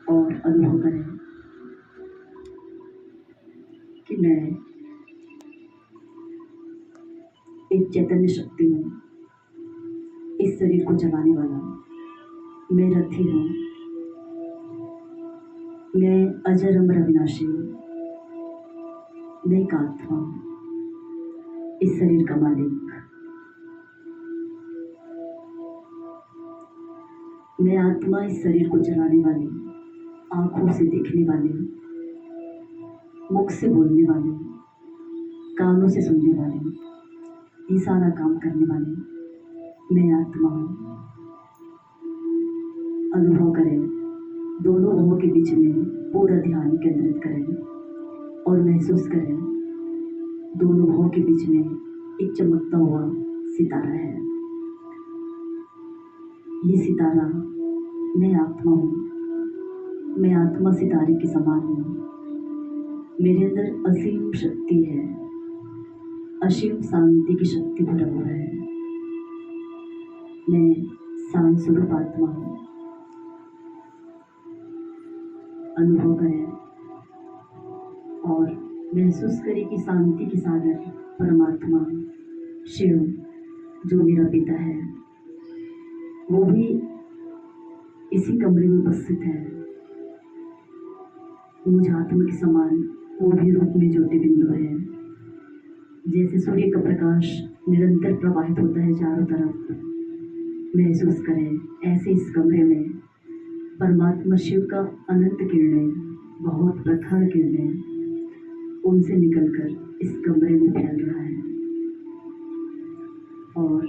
और अनुभव करें कि मैं एक चैतन्य शक्ति हूँ, इस शरीर को जगाने वाला। मैं रथी हूँ, मैं अजर अमर अविनाशी हूँ, मैं एक आत्मा हूँ, इस शरीर का मालिक। मैं आत्मा इस शरीर को जलाने वाली, आंखों से देखने वाली, मुख से बोलने वाली, कानों से सुनने वाली, ये सारा काम करने वाली मैं आत्मा हूँ। अनुभव करें, दोनों भवों के बीच में पूरा ध्यान केंद्रित करें और महसूस करें दोनों भवों के बीच में एक चमकता हुआ सितारा है। ये सितारा मैं आत्मा हूँ, मैं आत्मा सितारे के समान हूँ। मेरे अंदर असीम शक्ति है, असीम शांति की शक्ति भरा हुआ है। मैं शांत स्वरूप आत्मा हूँ। अनुभव करें और महसूस करें कि शांति की सागर परमात्मा शिव जो मेरा पिता है वो भी इसी कमरे में उपस्थित है। मुझ आत्मा के समान वो भी रूप में ज्योति बिंदु है। जैसे सूर्य का प्रकाश निरंतर प्रवाहित होता है चारों तरफ, महसूस करें ऐसे इस कमरे में परमात्मा शिव का अनंत किरणें, बहुत प्रखर किरणें उनसे निकलकर इस कमरे में फैल रहा है। और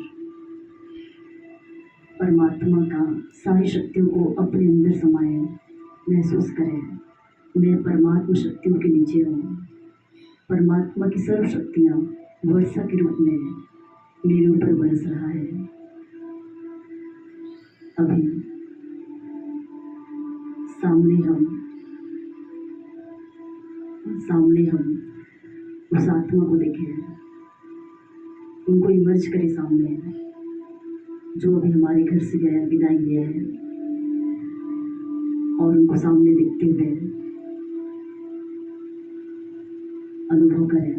परमात्मा का सारी शक्तियों को अपने अंदर समाए। महसूस करें मैं परमात्मा शक्तियों के नीचे हूँ। परमात्मा की सर्व शक्तियाँ वर्षा के रूप में मेरे ऊपर बरस रहा है। अभी सामने हम उस आत्मा को देखें, उनको इमर्ज करें सामने, जो अभी हमारे घर से गया, विदाई लिया है, और उनको सामने देखते हुए अनुभव करें,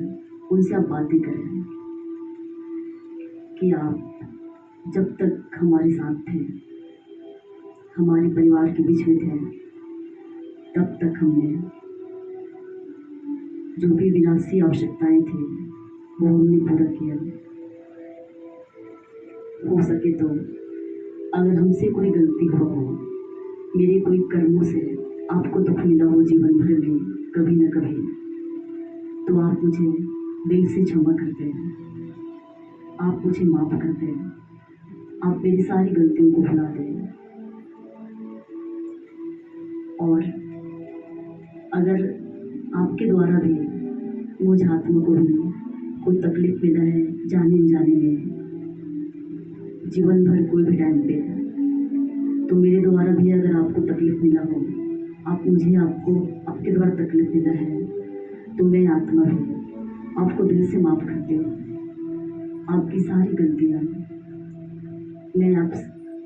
उनसे आप बातें करें कि आप जब तक हमारे साथ थे, हमारे परिवार के बीच में थे, तब तक हमने जो भी विनाशी आवश्यकताएं थी वो हमने पूरा किया। हो सके तो अगर हमसे कोई गलती हुआ हो, मेरे कोई कर्मों से आपको दुख मिला हो जीवन भर में कभी न कभी, तो आप मुझे दिल से क्षमा कर दें, आप मुझे माफ कर दें, आप मेरी सारी गलतियों को भुला दें। और अगर आपके द्वारा भी मुझ आत्मा को भी कोई तकलीफ मिला है जाने अनजाने में जीवन भर कोई भी टाइम पे, तो मेरे द्वारा भी अगर आपको तकलीफ मिला हो, आपको आपके द्वारा तकलीफ मिला है, तो मैं आत्मा भी आपको दिल से माफ करती हूँ। आपकी सारी गलतियाँ मैं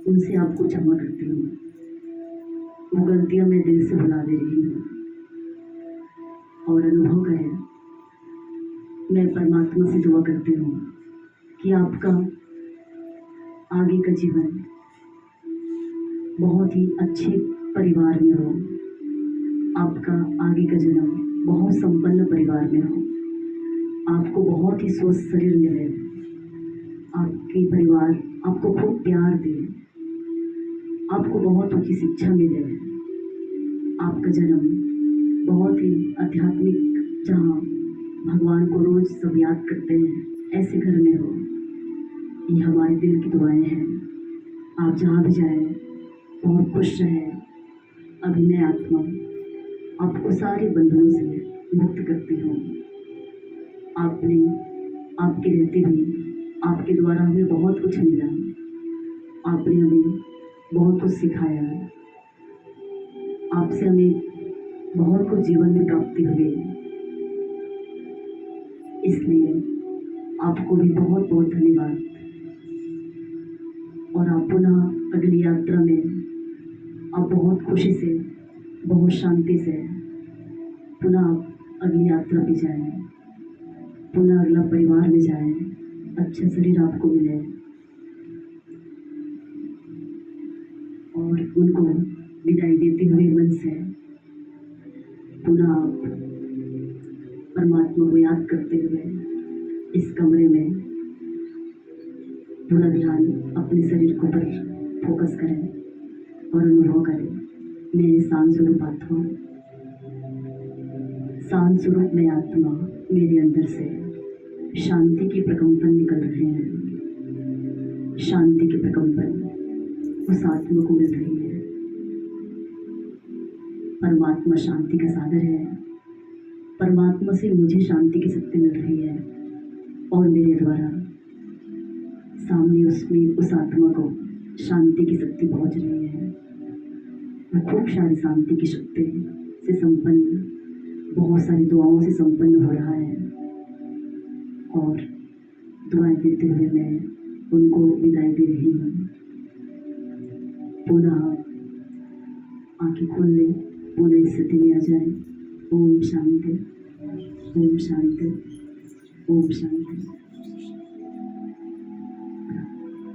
उनसे आपको क्षमा करती हूँ। वो गलतियाँ मैं दिल से भुला दे रही हूँ। और अनुभव करें, मैं परमात्मा से दुआ करती हूँ कि आपका आगे का जीवन बहुत ही अच्छे परिवार में हो, आपका आगे का जन्म बहुत संपन्न परिवार में हो, आपको बहुत ही स्वस्थ शरीर मिले, आपके परिवार आपको खूब प्यार दे, आपको बहुत ऊँची शिक्षा मिले, आपका जन्म बहुत ही आध्यात्मिक, जहाँ भगवान को रोज सब याद करते हैं, ऐसे घर में हो। ये हमारे दिल की दुआएं हैं। आप जहाँ भी जाएं बहुत खुश रहें। अभी मैं आत्मा आपको सारे बंधनों से मुक्त करती हूँ। आपने आपके रहते भी आपके द्वारा हमें बहुत कुछ मिला, आपने हमें बहुत कुछ सिखाया, आपसे हमें बहुत कुछ जीवन में प्राप्ति हुई। इसलिए आपको भी बहुत बहुत धन्यवाद। और आप पुनः अगली यात्रा में आप बहुत खुशी से, बहुत शांति से पुनः आप अगली यात्रा पे जाएं, पुनः अगला परिवार में जाएं, अच्छा शरीर आपको मिले और उनको विदाई देते हुए मन से पुनः आप परमात्मा को याद करते हुए इस कमरे में पूरा ध्यान अपने शरीर के ऊपर फोकस करें और अनुभव करें, मेरे शांत स्वरूप आत्मा, शांत स्वरूप में आत्मा मेरे अंदर से शांति के प्रकंपन निकल रहे हैं, शांति के प्रकंपन उस आत्मा को मिल रही है। परमात्मा शांति का सागर है, परमात्मा से मुझे शांति की शक्ति मिल रही है और मेरे द्वारा सामने उसमें उस आत्मा को शांति की शक्ति पहुंच रही है। वो खूब सारी शांति की शक्ति से संपन्न, बहुत सारी दुआओं से संपन्न हो रहा है और दुआएं देते हुए मैं उनको विदाई दे रही हूँ। पुनः आंखें खोल ले, पुनः स्थिति में आ जाए। ओम शांति, ओम शांति, ओम शांति।